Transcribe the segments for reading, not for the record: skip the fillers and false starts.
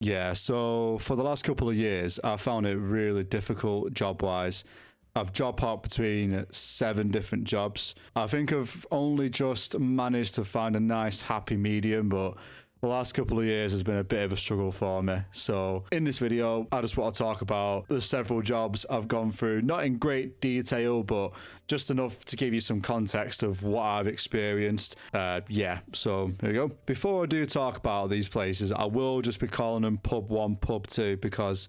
Yeah, so for the last couple of years, I found it really difficult job wise. I've job hopped between 7 different jobs. I think I've only just managed to find a nice happy medium, but the last couple of years has been a bit of a struggle for me. So in this video, I just want to talk about the several jobs I've gone through, not in great detail, but just enough to give you some context of what I've experienced. Yeah, so here we go. Before I do talk about these places, I will just be calling them Pub 1, Pub 2, because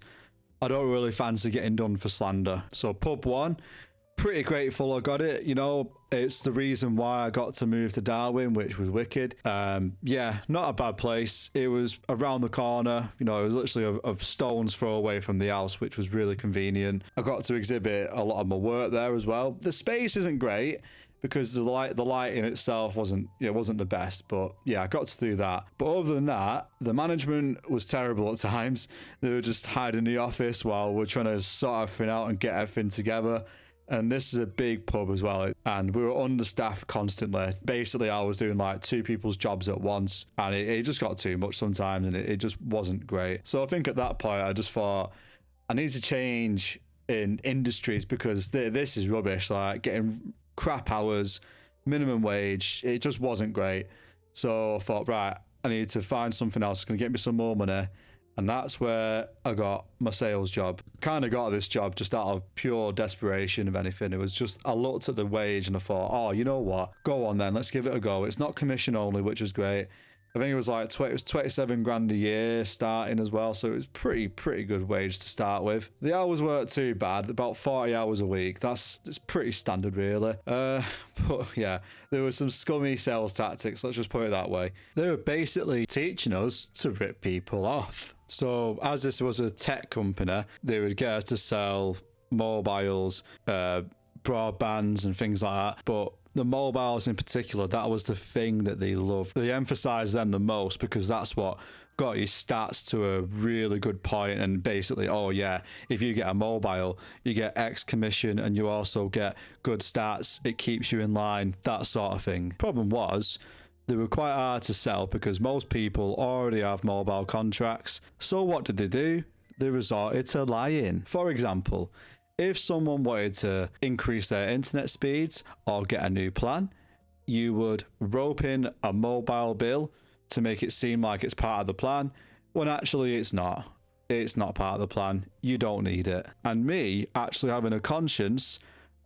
I don't really fancy getting done for slander. So Pub 1, pretty grateful I got it. You know, it's the reason why I got to move to Darwin, which was wicked. Yeah, not a bad place. It was around the corner. You know, it was literally a stone's throw away from the house, which was really convenient. I got to exhibit a lot of my work there as well. The space isn't great because the lighting itself wasn't the best, but yeah, I got to do that. But other than that, the management was terrible at times. They were just hiding in the office while we're trying to sort everything out and get everything together. And this is a big pub as well, and we were understaffed constantly. Basically, I was doing like 2 people's jobs at once, and it just got too much sometimes, and it just wasn't great. So I think at that point, I just thought I need to change in industries because this is rubbish. Like getting crap hours, minimum wage, it just wasn't great. So I thought, right, I need to find something else that's going to get me some more money. And that's where I got my sales job. Kind of got this job just out of pure desperation, if anything. It was just, I looked at the wage and I thought, oh, you know what? Go on then, let's give it a go. It's not commission only, which was great. I think it was like 27 grand a year starting as well. So it was pretty good wage to start with. The hours weren't too bad, about 40 hours a week. It's pretty standard really. But yeah, there were some scummy sales tactics, let's just put it that way. They were basically teaching us to rip people off. So as this was a tech company, they would get us to sell mobiles, broadbands and things like that. But the mobiles in particular, that was the thing that they loved. They emphasised them the most because that's what got your stats to a really good point. And basically, oh yeah, if you get a mobile, you get X commission and you also get good stats. It keeps you in line, that sort of thing. Problem was, they were quite hard to sell because most people already have mobile contracts. So what did they do? They resorted to lying. For example, if someone wanted to increase their internet speeds or get a new plan, you would rope in a mobile bill to make it seem like it's part of the plan, when actually it's not. It's not part of the plan. You don't need it. And me actually having a conscience,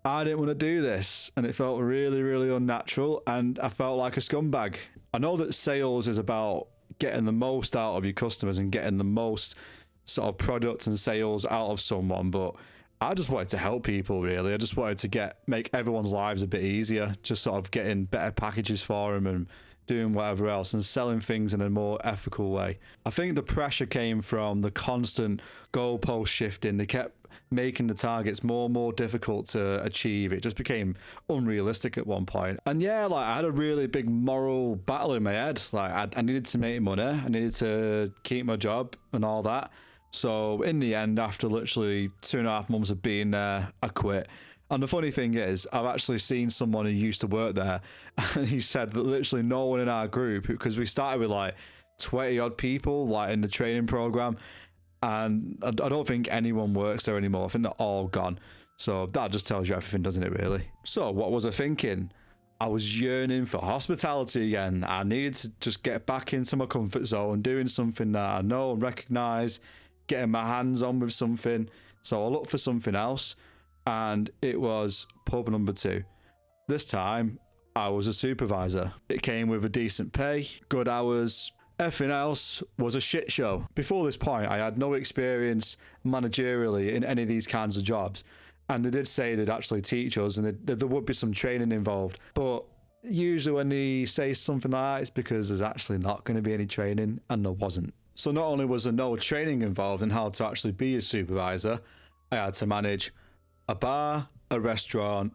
I didn't want to do this, and it felt really unnatural, and I felt like a scumbag. I know that sales is about getting the most out of your customers and getting the most sort of product and sales out of someone, but I just wanted to help people really. I just wanted to make everyone's lives a bit easier, just sort of getting better packages for them and doing whatever else and selling things in a more ethical way. I think the pressure came from the constant goalpost shifting. They kept making the targets more and more difficult to achieve. It just became unrealistic at one point. And yeah, like I had a really big moral battle in my head. Like I needed to make money. I needed to keep my job and all that. So in the end, after literally 2.5 months of being there, I quit. And the funny thing is, I've actually seen someone who used to work there, and he said that literally no one in our group, because we started with like 20 odd people, like in the training program, and I don't think anyone works there anymore. I think they're all gone. So that just tells you everything, doesn't it, really? So what was I thinking? I was yearning for hospitality again. I needed to just get back into my comfort zone, doing something that I know and recognise, getting my hands on with something. So I looked for something else, and it was pub number 2. This time, I was a supervisor. It came with a decent pay, good hours. Everything else was a shit show. Before this point, I had no experience managerially in any of these kinds of jobs. And they did say they'd actually teach us, and there would be some training involved. But usually when they say something like that, it's because there's actually not going to be any training, and there wasn't. So not only was there no training involved in how to actually be a supervisor, I had to manage a bar, a restaurant,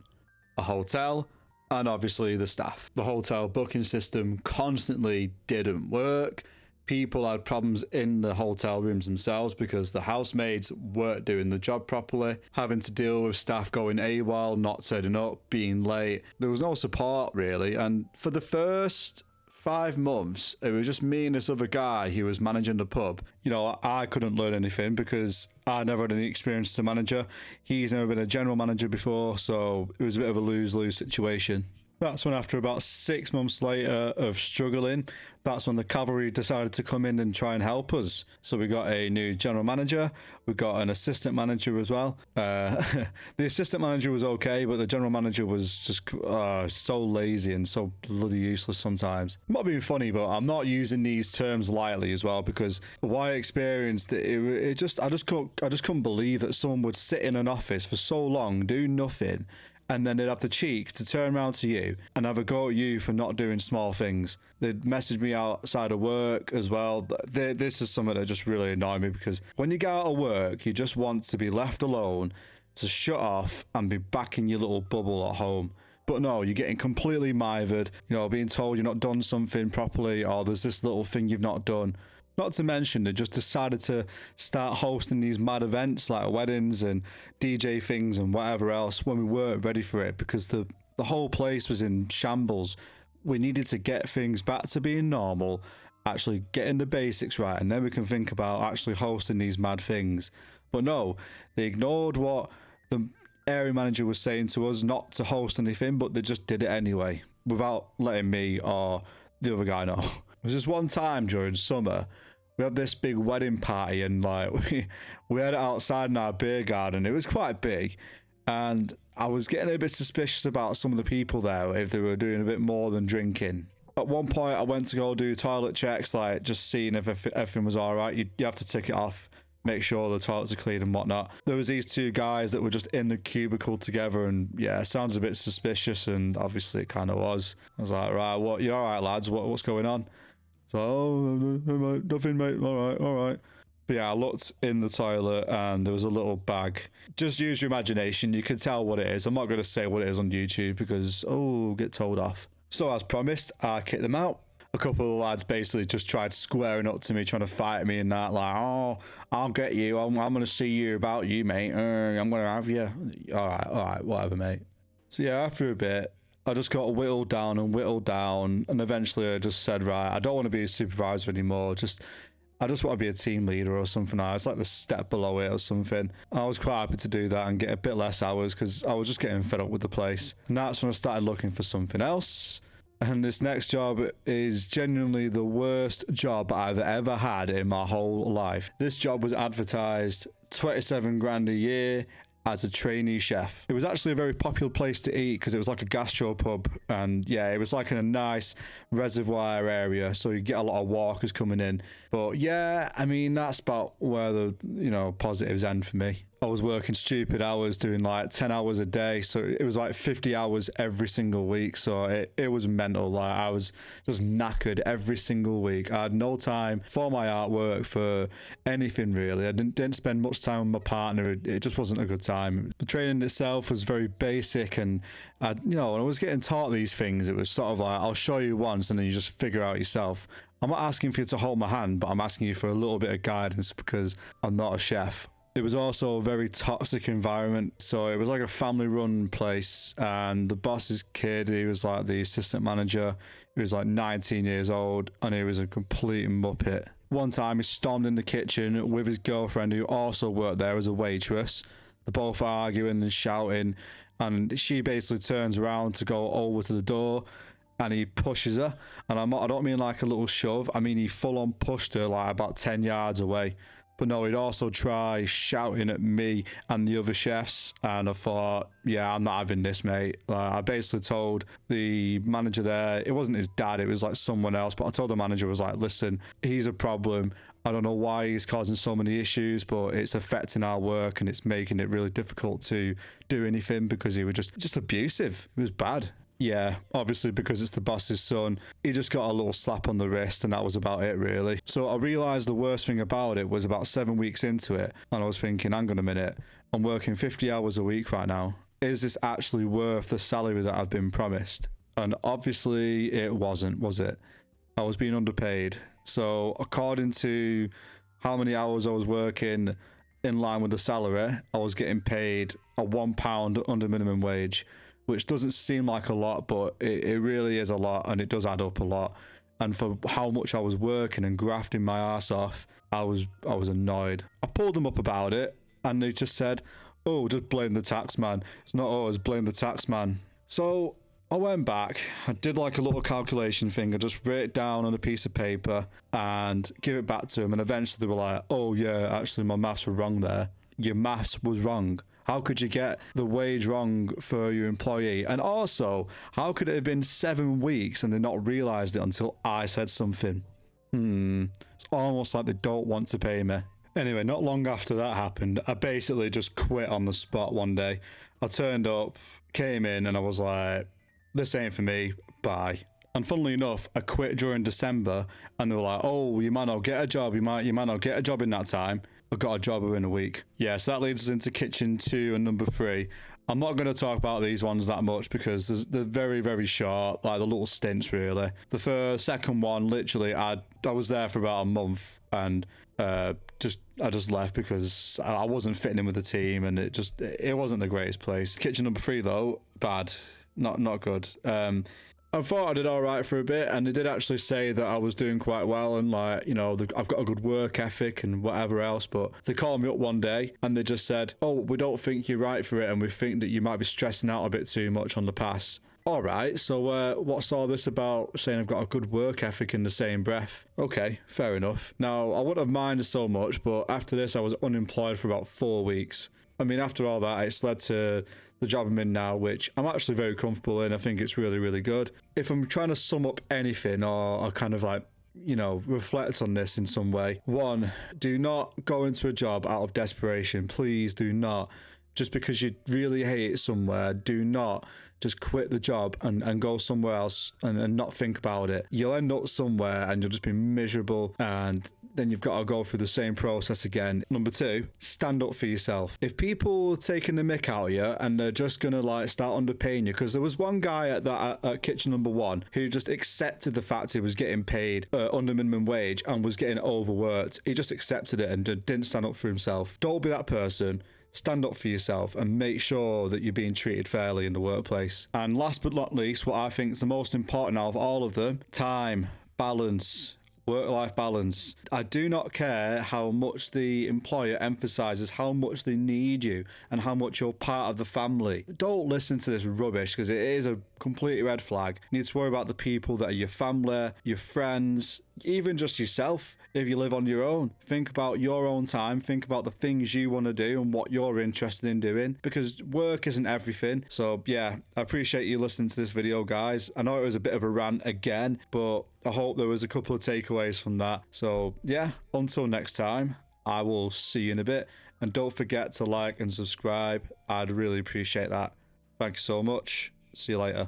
a hotel, and obviously the staff. The hotel booking system constantly didn't work. People had problems in the hotel rooms themselves because the housemaids weren't doing the job properly, having to deal with staff going AWOL, not turning up, being late. There was no support really, and for the first 5 months, it was just me and this other guy who was managing the pub. You know, I couldn't learn anything because I never had any experience as a manager. He's never been a general manager before, so it was a bit of a lose-lose situation. That's when, after about 6 months later of struggling, that's when the cavalry decided to come in and try and help us. So we got a new general manager, we got an assistant manager as well. The assistant manager was okay, but the general manager was just so lazy and so bloody useless sometimes. I'm not being funny, but I'm not using these terms lightly as well, because what I experienced, I just couldn't believe that someone would sit in an office for so long, do nothing, and then they'd have the cheek to turn around to you and have a go at you for not doing small things. They'd message me outside of work as well. This is something that just really annoyed me, because when you get out of work, you just want to be left alone, to shut off and be back in your little bubble at home. But no, you're getting completely mithered, you know, being told you're not done something properly, or there's this little thing you've not done. Not to mention, they just decided to start hosting these mad events like weddings and DJ things and whatever else when we weren't ready for it, because the whole place was in shambles. We needed to get things back to being normal, actually getting the basics right, and then we can think about actually hosting these mad things. But no, they ignored what the area manager was saying to us, not to host anything, but they just did it anyway, without letting me or the other guy know. It was just one time during summer, we had this big wedding party, and like we had it outside in our beer garden. It was quite big, and I was getting a bit suspicious about some of the people there, if they were doing a bit more than drinking. At one point, I went to go do toilet checks, like just seeing if everything was all right. You have to tick it off, make sure the toilets are clean and whatnot. There was these two guys that were just in the cubicle together, and yeah, it sounds a bit suspicious, and obviously it kind of was. I was like, right, what? You all right, lads? What's going on? So, oh, nothing, mate. All right. But yeah, I looked in the toilet and there was a little bag. Just use your imagination. You can tell what it is. I'm not going to say what it is on YouTube because, get told off. So as promised, I kicked them out. A couple of the lads basically just tried squaring up to me, trying to fight me and that, like, oh, I'll get you. I'm going to see you about you, mate. I'm going to have you. All right, whatever, mate. So yeah, after a bit, I just got whittled down, and eventually I just said, right, I don't want to be a supervisor anymore. I just want to be a team leader or something. I was like the step below it or something. I was quite happy to do that and get a bit less hours because I was just getting fed up with the place. And that's when I started looking for something else. And this next job is genuinely the worst job I've ever had in my whole life. This job was advertised 27 grand a year as a trainee chef. It was actually a very popular place to eat because it was like a gastro pub, and yeah, it was like in a nice reservoir area, so you get a lot of walkers coming in. But yeah, I mean, that's about where the positives end for me. I was working stupid hours, doing like 10 hours a day, so it was like 50 hours every single week. So it was mental. Like, I was just knackered every single week. I had no time for my artwork, for anything really. I didn't spend much time with my partner. It just wasn't a good time. The training itself was very basic, and when I was getting taught these things, it was sort of like, I'll show you once and then you just figure out yourself. I'm not asking for you to hold my hand, but I'm asking you for a little bit of guidance because I'm not a chef. It was also a very toxic environment. So it was like a family run place, and the boss's kid, he was like the assistant manager. He was like 19 years old and he was a complete muppet. One time he stormed in the kitchen with his girlfriend, who also worked there as a waitress. They're both arguing and shouting, and she basically turns around to go over to the door and he pushes her. And I don't mean like a little shove. I mean, he full on pushed her like about 10 yards away. But no, he'd also try shouting at me and the other chefs, and I thought, yeah, I'm not having this, mate. I basically told the manager there, it wasn't his dad, it was like someone else, but I told the manager, I was like, listen, he's a problem. I don't know why he's causing so many issues, but it's affecting our work and it's making it really difficult to do anything because he was just abusive. It was bad. Yeah, obviously because it's the boss's son, he just got a little slap on the wrist and that was about it really. So I realised the worst thing about it was about 7 weeks into it, and I was thinking, hang on a minute, I'm working 50 hours a week right now. Is this actually worth the salary that I've been promised? And obviously it wasn't, was it? I was being underpaid. So according to how many hours I was working in line with the salary, I was getting paid a £1 under minimum wage, which doesn't seem like a lot, but it really is a lot, and it does add up a lot. and for how much I was working and grafting my ass off, I was annoyed. I pulled them up about it, and they just said, "Oh, just blame the tax man. It's not us, blame the tax man." So I went back, I did like a little calculation thing, I just wrote it down on a piece of paper and give it back to them, and eventually they were like, "Oh yeah, actually my maths were wrong there. Your maths was wrong. How could you get the wage wrong for your employee? And also, how could it have been 7 weeks and they not realised it until I said something? It's almost like they don't want to pay me." Anyway, not long after that happened, I basically just quit on the spot one day. I turned up, came in, and I was like, "This ain't for me, bye." And funnily enough, I quit during December, and they were like, "Oh, you might not get a job, you might not get a job in that time." I got a job within a week. Yeah, so that leads us into kitchen 2 and number 3. I'm not going to talk about these ones that much because they're very, very short, like the little stints really. The second one, literally, I was there for about a month, and I just left because I wasn't fitting in with the team, and it wasn't the greatest place. Kitchen number 3 though, bad, not good. I thought I did all right for a bit, and they did actually say that I was doing quite well, and like, you know, I've got a good work ethic and whatever else. But they called me up one day and they just said, "Oh, we don't think you're right for it, and we think that you might be stressing out a bit too much on the pass." All right, so what's all this about saying I've got a good work ethic in the same breath? Okay, fair enough. Now, I wouldn't have minded so much, but after this, I was unemployed for about 4 weeks. I mean, after all that, it's led to the job I'm in now, which I'm actually very comfortable in. I think it's really, really good. If I'm trying to sum up anything or kind of like, you know, reflect on this in some way, 1, do not go into a job out of desperation. Please do not. Just because you really hate it somewhere, do not just quit the job and go somewhere else and not think about it. You'll end up somewhere and you'll just be miserable, and then you've got to go through the same process again. Number 2, stand up for yourself. If people are taking the mick out of you and they're just gonna like start underpaying you, because there was one guy at kitchen number 1 who just accepted the fact he was getting paid under minimum wage and was getting overworked. He just accepted it and didn't stand up for himself. Don't be that person. Stand up for yourself and make sure that you're being treated fairly in the workplace. And last but not least, what I think is the most important out of all of them, time, balance, work-life balance. I do not care how much the employer emphasizes how much they need you and how much you're part of the family. Don't listen to this rubbish, because it is a complete red flag. You need to worry about the people that are your family, your friends, even just yourself. If you live on your own, think about your own time, think about the things you want to do and what you're interested in doing, because work isn't everything. So yeah, I appreciate you listening to this video, guys. I know it was a bit of a rant again, but I hope there was a couple of takeaways from that. So yeah, until next time, I will see you in a bit, and don't forget to like and subscribe. I'd really appreciate that. Thank you so much. See you later.